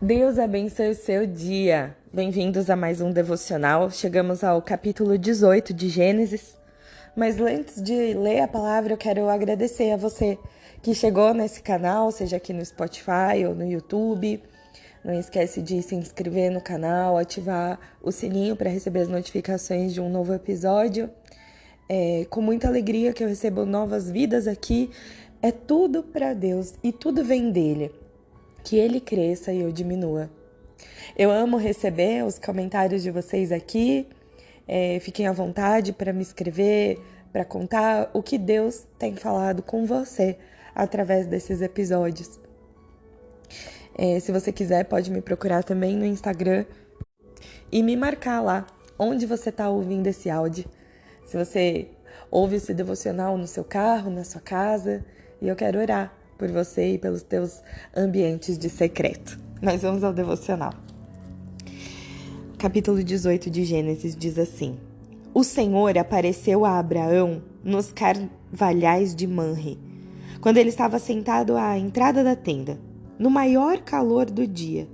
Deus abençoe o seu dia. Bem-vindos a mais um devocional. Chegamos ao capítulo 18 de Gênesis. Mas antes de ler a palavra, eu quero agradecer a você que chegou nesse canal, seja aqui no Spotify ou no YouTube. Não esquece de se inscrever no canal, ativar o sininho para receber as notificações de um novo episódio. É com muita alegria que eu recebo novas vidas aqui. É tudo para Deus e tudo vem dele. Que ele cresça e eu diminua. Eu amo receber os comentários de vocês aqui. Fiquem à vontade para me escrever, para contar o que Deus tem falado com você através desses episódios. Se você quiser, pode me procurar também no Instagram e me marcar lá onde você está ouvindo esse áudio. Se você ouve esse devocional no seu carro, na sua casa, e eu quero orar por você e pelos teus ambientes de secreto. Mas vamos ao devocional. Capítulo 18 de Gênesis diz assim: O Senhor apareceu a Abraão nos carvalhais de Manre, quando ele estava sentado à entrada da tenda, no maior calor do dia.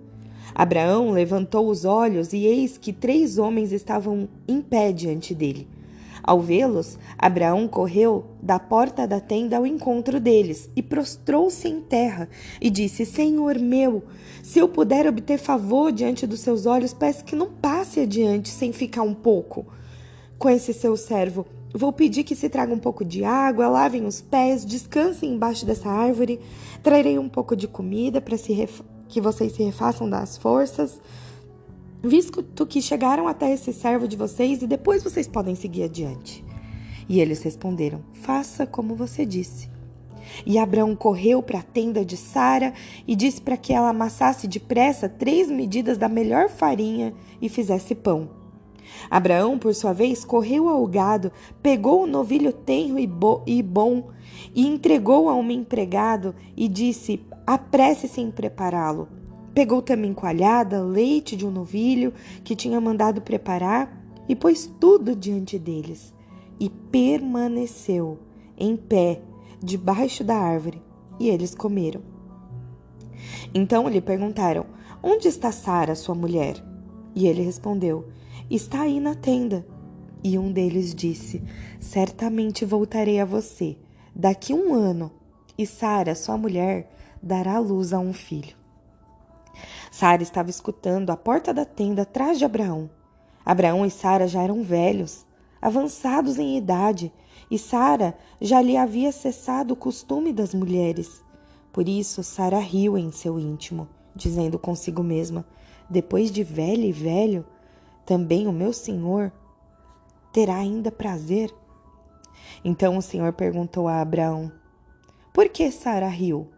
Abraão levantou os olhos e eis que 3 homens estavam em pé diante dele. Ao vê-los, Abraão correu da porta da tenda ao encontro deles e prostrou-se em terra e disse: Senhor meu, se eu puder obter favor diante dos seus olhos, peço que não passe adiante sem ficar um pouco com esse seu servo. Vou pedir que se traga um pouco de água, lavem os pés, descansem embaixo dessa árvore, trarei um pouco de comida para que vocês se refaçam das forças, visto que chegaram até esse servo de vocês e depois vocês podem seguir adiante. E eles responderam: faça como você disse. E Abraão correu para a tenda de Sara e disse para que ela amassasse depressa 3 medidas da melhor farinha e fizesse pão. Abraão, por sua vez, correu ao gado, pegou o novilho tenro e bom e entregou a uma empregado e disse: apresse-se em prepará-lo. Pegou também coalhada, leite de um novilho que tinha mandado preparar e pôs tudo diante deles. E permaneceu em pé debaixo da árvore, e eles comeram. Então lhe perguntaram: onde está Sara, sua mulher? E ele respondeu: está aí na tenda. E um deles disse: certamente voltarei a você daqui 1 ano, e Sara, sua mulher, dará luz a um filho. Sara estava escutando à porta da tenda atrás de Abraão. Abraão e Sara já eram velhos, avançados em idade, e Sara já lhe havia cessado o costume das mulheres. Por isso Sara riu em seu íntimo, dizendo consigo mesma: depois de velha e velho, também o meu senhor terá ainda prazer? Então o Senhor perguntou a Abraão: por que Sara riu?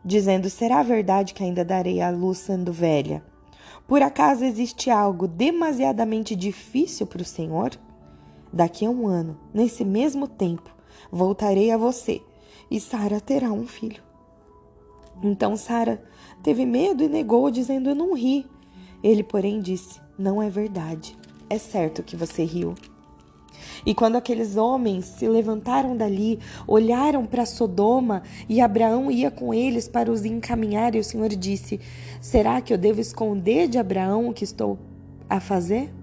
Dizendo: será verdade que ainda darei à luz sendo velha? Por acaso existe algo demasiadamente difícil para o Senhor? Daqui a 1 ano, nesse mesmo tempo, voltarei a você e Sara terá um filho. Então Sara teve medo e negou, dizendo: eu não ri. Ele, porém, disse: não é verdade, é certo que você riu. E quando aqueles homens se levantaram dali, olharam para Sodoma e Abraão ia com eles para os encaminhar, e o Senhor disse: será que eu devo esconder de Abraão o que estou a fazer?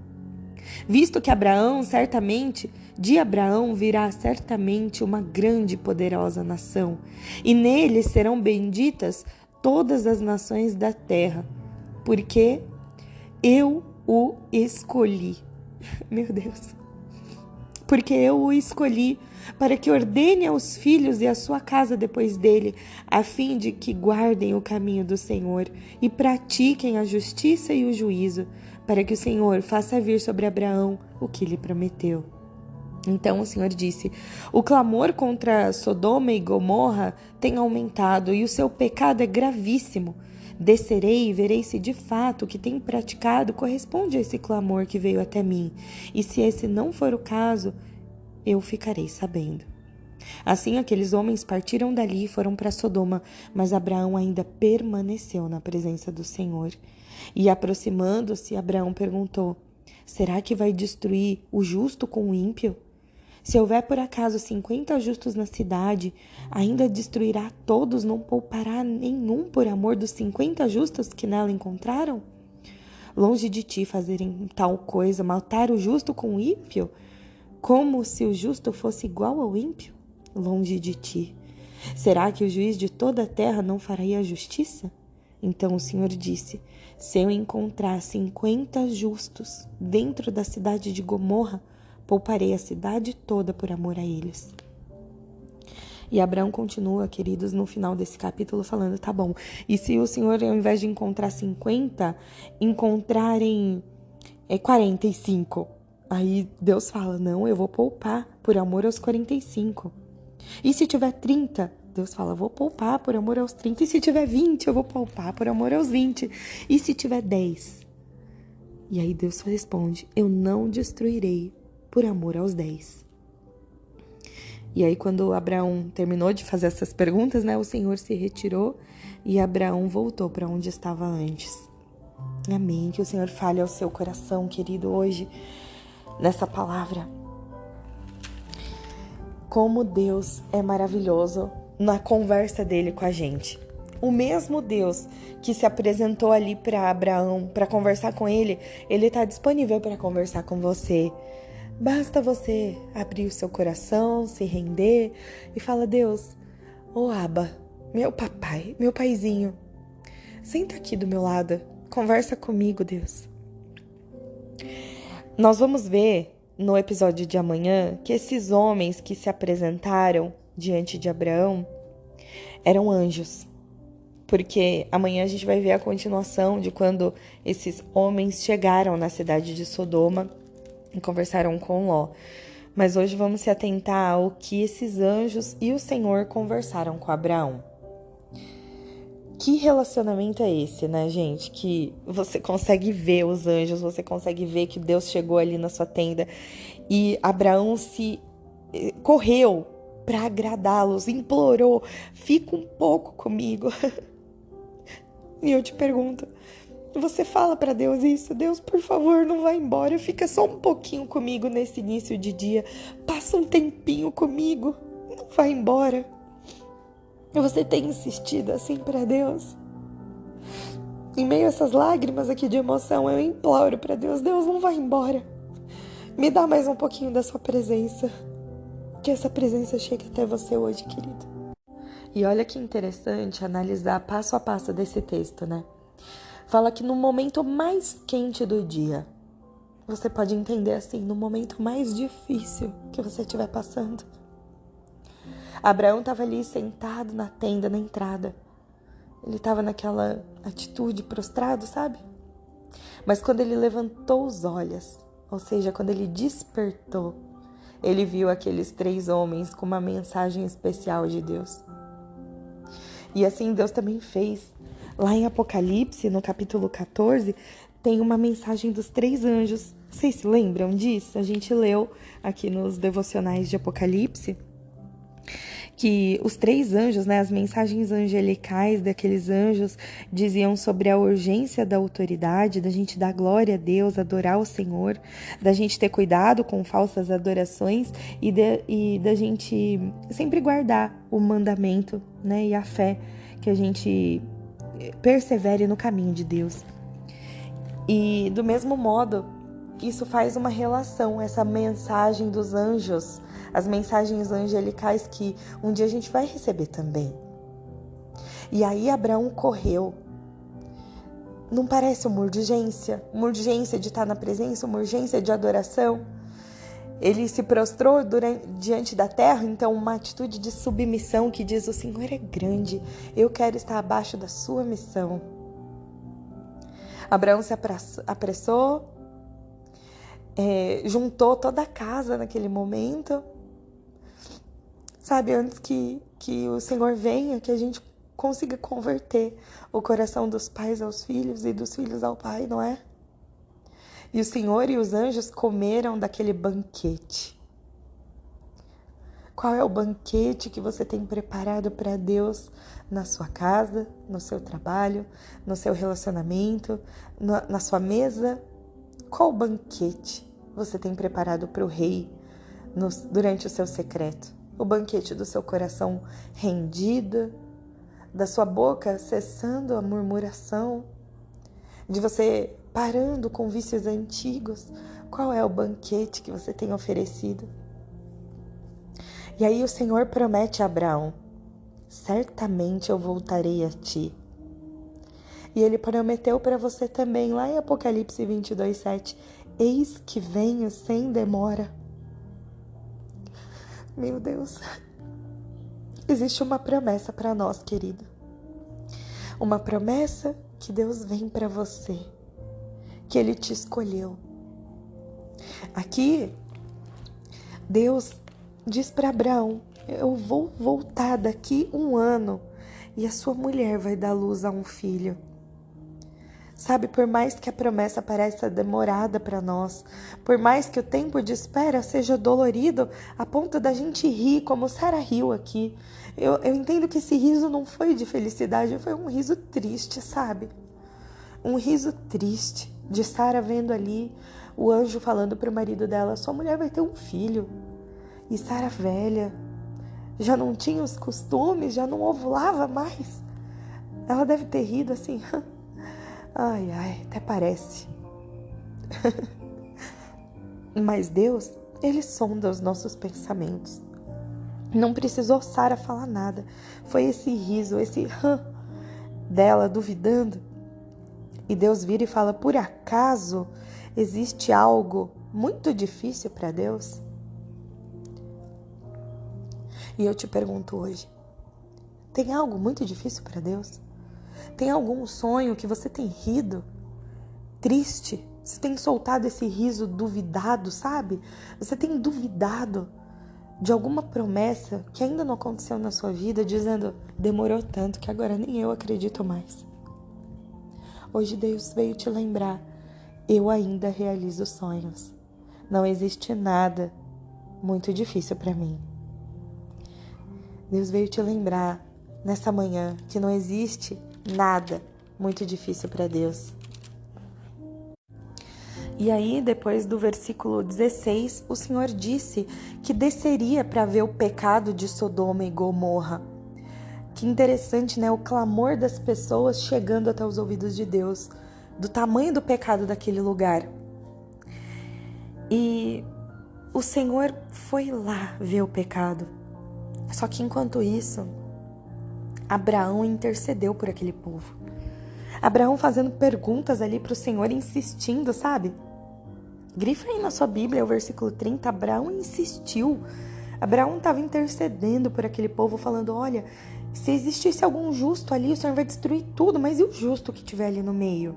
Visto que de Abraão virá certamente uma grande e poderosa nação, e nele serão benditas todas as nações da terra, porque eu o escolhi. Meu Deus. Porque eu o escolhi para que ordene aos filhos e à sua casa depois dele, a fim de que guardem o caminho do Senhor e pratiquem a justiça e o juízo, para que o Senhor faça vir sobre Abraão o que lhe prometeu. Então o Senhor disse: o clamor contra Sodoma e Gomorra tem aumentado e o seu pecado é gravíssimo. Descerei e verei se de fato o que tem praticado corresponde a esse clamor que veio até mim. E se esse não for o caso, eu ficarei sabendo. Assim aqueles homens partiram dali e foram para Sodoma, mas Abraão ainda permaneceu na presença do Senhor. E aproximando-se, Abraão perguntou: será que vai destruir o justo com o ímpio? Se houver por acaso 50 justos na cidade, ainda destruirá todos, não poupará nenhum por amor dos 50 justos que nela encontraram? Longe de ti fazerem tal coisa, matar o justo com o ímpio, como se o justo fosse igual ao ímpio? Longe de ti. Será que o juiz de toda a terra não faria a justiça? Então o Senhor disse: se eu encontrar 50 justos dentro da cidade de Gomorra, pouparei a cidade toda por amor a eles. E Abraão continua, queridos, no final desse capítulo falando, tá bom, e se o Senhor, ao invés de encontrar 50, encontrarem 45? Aí Deus fala, não, eu vou poupar por amor aos 45. E se tiver 30? Deus fala, vou poupar por amor aos 30. E se tiver 20, eu vou poupar por amor aos 20. E se tiver 10? E aí Deus responde, eu não destruirei por amor aos 10. E aí quando Abraão terminou de fazer essas perguntas, né, o Senhor se retirou e Abraão voltou para onde estava antes. Amém. Que o Senhor fale ao seu coração, querido, hoje, nessa palavra. Como Deus é maravilhoso na conversa dele com a gente. O mesmo Deus que se apresentou ali para Abraão, para conversar com ele, ele está disponível para conversar com você. Basta você abrir o seu coração, se render e falar, Deus, Abba, meu papai, meu paizinho, senta aqui do meu lado, conversa comigo, Deus. Nós vamos ver no episódio de amanhã que esses homens que se apresentaram diante de Abraão eram anjos. Porque amanhã a gente vai ver a continuação de quando esses homens chegaram na cidade de Sodoma e conversaram com Ló. Mas hoje vamos se atentar ao que esses anjos e o Senhor conversaram com Abraão. Que relacionamento é esse, né, gente? Que você consegue ver os anjos, você consegue ver que Deus chegou ali na sua tenda e Abraão correu para agradá-los, implorou, fica um pouco comigo. E eu te pergunto, você fala para Deus isso? Deus, por favor, não vai embora, fica só um pouquinho comigo nesse início de dia, passa um tempinho comigo, não vai embora. Você tem insistido assim para Deus? Em meio a essas lágrimas aqui de emoção, eu imploro para Deus, Deus, não vai embora. Me dá mais um pouquinho da sua presença. Que essa presença chegue até você hoje, querido. E olha que interessante analisar passo a passo desse texto, né? Fala que no momento mais quente do dia, você pode entender assim, no momento mais difícil que você estiver passando. Abraão estava ali sentado na tenda, na entrada. Ele estava naquela atitude, prostrado, sabe? Mas quando ele levantou os olhos, ou seja, quando ele despertou, ele viu aqueles 3 homens com uma mensagem especial de Deus. E assim Deus também fez. Lá em Apocalipse, no capítulo 14, tem uma mensagem dos 3 anjos. Vocês se lembram disso? A gente leu aqui nos devocionais de Apocalipse que os 3 anjos, né, as mensagens angelicais daqueles anjos diziam sobre a urgência da autoridade, da gente dar glória a Deus, adorar o Senhor, da gente ter cuidado com falsas adorações e da gente sempre guardar o mandamento, né, e a fé, que a gente persevere no caminho de Deus. E do mesmo modo, isso faz uma relação, essa mensagem dos anjos, as mensagens angelicais que um dia a gente vai receber também. E aí Abraão correu. Não parece uma urgência? Uma urgência de estar na presença, uma urgência de adoração? Ele se prostrou diante da terra, então uma atitude de submissão que diz, o Senhor é grande, eu quero estar abaixo da sua missão. Abraão se apressou, juntou toda a casa naquele momento, sabe, antes que o Senhor venha, que a gente consiga converter o coração dos pais aos filhos e dos filhos ao pai, não é? E o Senhor e os anjos comeram daquele banquete. Qual é o banquete que você tem preparado para Deus na sua casa, no seu trabalho, no seu relacionamento, na sua mesa? Qual banquete você tem preparado para o Rei, durante o seu secreto. O banquete do seu coração rendido, da sua boca cessando a murmuração, de você parando com vícios antigos. Qual é o banquete que você tem oferecido? E aí o Senhor promete a Abraão: certamente eu voltarei a ti. E ele prometeu para você também, lá em Apocalipse 22:7, eis que venho sem demora. Meu Deus, existe uma promessa para nós, querido. Uma promessa que Deus vem para você, que Ele te escolheu. Aqui, Deus diz para Abraão: eu vou voltar daqui 1 ano e a sua mulher vai dar luz a um filho. Sabe, por mais que a promessa pareça demorada para nós, por mais que o tempo de espera seja dolorido a ponto da gente rir, como Sara riu aqui, eu entendo que esse riso não foi de felicidade, foi um riso triste, sabe? Um riso triste de Sara vendo ali o anjo falando para o marido dela: sua mulher vai ter um filho. E Sara velha, já não tinha os costumes, já não ovulava mais. Ela deve ter rido assim... Ai, até parece. Mas Deus, Ele sonda os nossos pensamentos. Não precisou Sara falar nada. Foi esse riso, esse dela duvidando. E Deus vira e fala: por acaso existe algo muito difícil para Deus? E eu te pergunto hoje: tem algo muito difícil para Deus? Tem algum sonho que você tem rido, triste? Você tem soltado esse riso duvidado, sabe? Você tem duvidado de alguma promessa que ainda não aconteceu na sua vida, dizendo: demorou tanto que agora nem eu acredito mais. Hoje Deus veio te lembrar: eu ainda realizo sonhos. Não existe nada muito difícil para mim. Deus veio te lembrar nessa manhã que não existe nada muito difícil para Deus. E aí, depois do versículo 16, o Senhor disse que desceria para ver o pecado de Sodoma e Gomorra. Que interessante, né? O clamor das pessoas chegando até os ouvidos de Deus, do tamanho do pecado daquele lugar. E o Senhor foi lá ver o pecado. Só que enquanto isso, Abraão intercedeu por aquele povo. Abraão fazendo perguntas ali para o Senhor, insistindo, sabe? Grifa aí na sua Bíblia o versículo 30, Abraão insistiu. Abraão estava intercedendo por aquele povo, falando: olha, se existisse algum justo ali, o Senhor vai destruir tudo, mas e o justo que estiver ali no meio?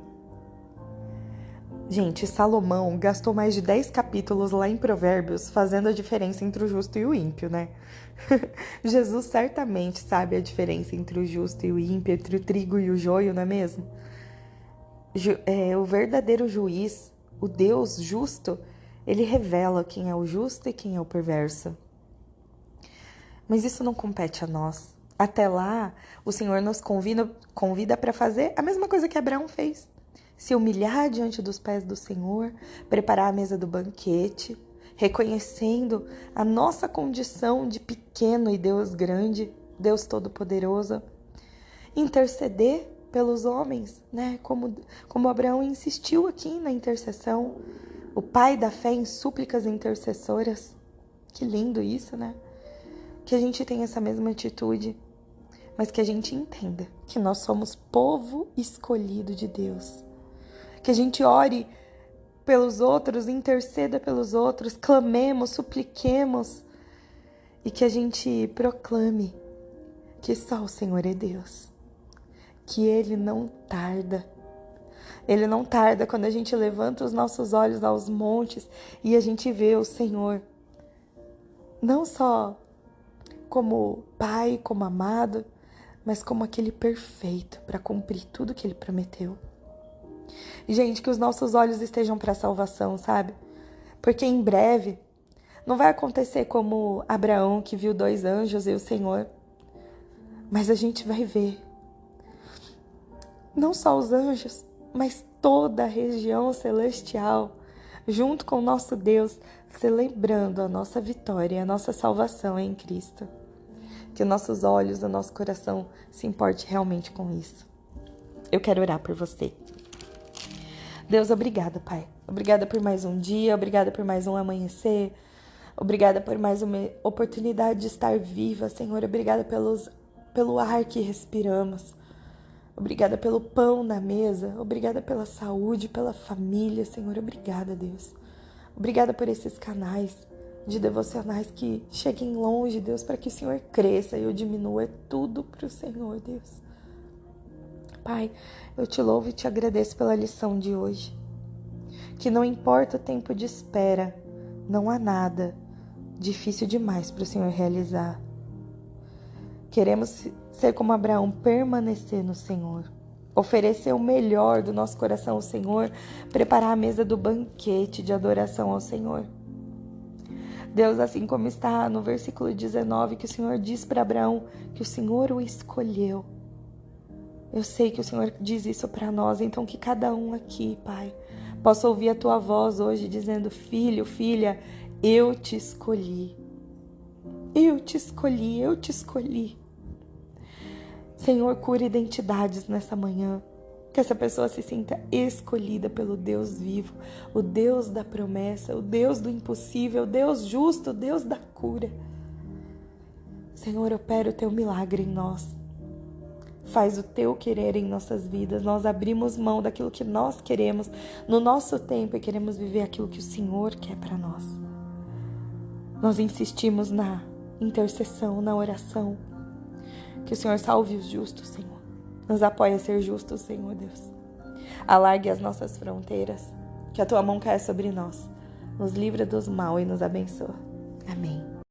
Gente, Salomão gastou mais de 10 capítulos lá em Provérbios fazendo a diferença entre o justo e o ímpio, né? Jesus certamente sabe a diferença entre o justo e o ímpio, entre o trigo e o joio, não é mesmo? O verdadeiro juiz, o Deus justo, ele revela quem é o justo e quem é o perverso. Mas isso não compete a nós. Até lá, o Senhor nos convida para fazer a mesma coisa que Abraão fez. Se humilhar diante dos pés do Senhor, preparar a mesa do banquete, reconhecendo a nossa condição de pequeno e Deus grande, Deus todo-poderoso. Interceder pelos homens, né? Como Abraão insistiu aqui na intercessão. O pai da fé em súplicas intercessoras. Que lindo isso, né? Que a gente tenha essa mesma atitude, mas que a gente entenda que nós somos povo escolhido de Deus. Que a gente ore pelos outros, interceda pelos outros, clamemos, supliquemos e que a gente proclame que só o Senhor é Deus, que Ele não tarda. Ele não tarda quando a gente levanta os nossos olhos aos montes e a gente vê o Senhor não só como Pai, como amado, mas como aquele perfeito para cumprir tudo que Ele prometeu. Gente, que os nossos olhos estejam para a salvação, sabe? Porque em breve não vai acontecer como Abraão, que viu 2 anjos e o Senhor. Mas a gente vai ver não só os anjos, mas toda a região celestial junto com o nosso Deus, celebrando a nossa vitória e a nossa salvação em Cristo. Que nossos olhos, o nosso coração se importe realmente com isso. Eu quero orar por você. Deus, obrigada, Pai. Obrigada por mais um dia, obrigada por mais um amanhecer, obrigada por mais uma oportunidade de estar viva, Senhor. Obrigada pelo ar que respiramos. Obrigada pelo pão na mesa. Obrigada pela saúde, pela família, Senhor. Obrigada, Deus. Obrigada por esses canais de devocionais que cheguem longe, Deus, para que o Senhor cresça e eu diminua. É tudo para o Senhor, Deus. Pai, eu te louvo e te agradeço pela lição de hoje. Que não importa o tempo de espera, não há nada difícil demais para o Senhor realizar. Queremos ser como Abraão, permanecer no Senhor, oferecer o melhor do nosso coração ao Senhor, preparar a mesa do banquete de adoração ao Senhor. Deus, assim como está no versículo 19, que o Senhor diz para Abraão que o Senhor o escolheu. Eu sei que o Senhor diz isso para nós, então que cada um aqui, Pai, possa ouvir a tua voz hoje dizendo: filho, filha, eu te escolhi. Eu te escolhi, eu te escolhi. Senhor, cura identidades nessa manhã. Que essa pessoa se sinta escolhida pelo Deus vivo, o Deus da promessa, o Deus do impossível, o Deus justo, o Deus da cura. Senhor, opera o teu milagre em nós. Faz o teu querer em nossas vidas. Nós abrimos mão daquilo que nós queremos no nosso tempo e queremos viver aquilo que o Senhor quer para nós. Nós insistimos na intercessão, na oração. Que o Senhor salve os justos, Senhor. Nos apoie a ser justos, Senhor Deus. Alargue as nossas fronteiras. Que a tua mão caia sobre nós. Nos livra do mal e nos abençoa. Amém.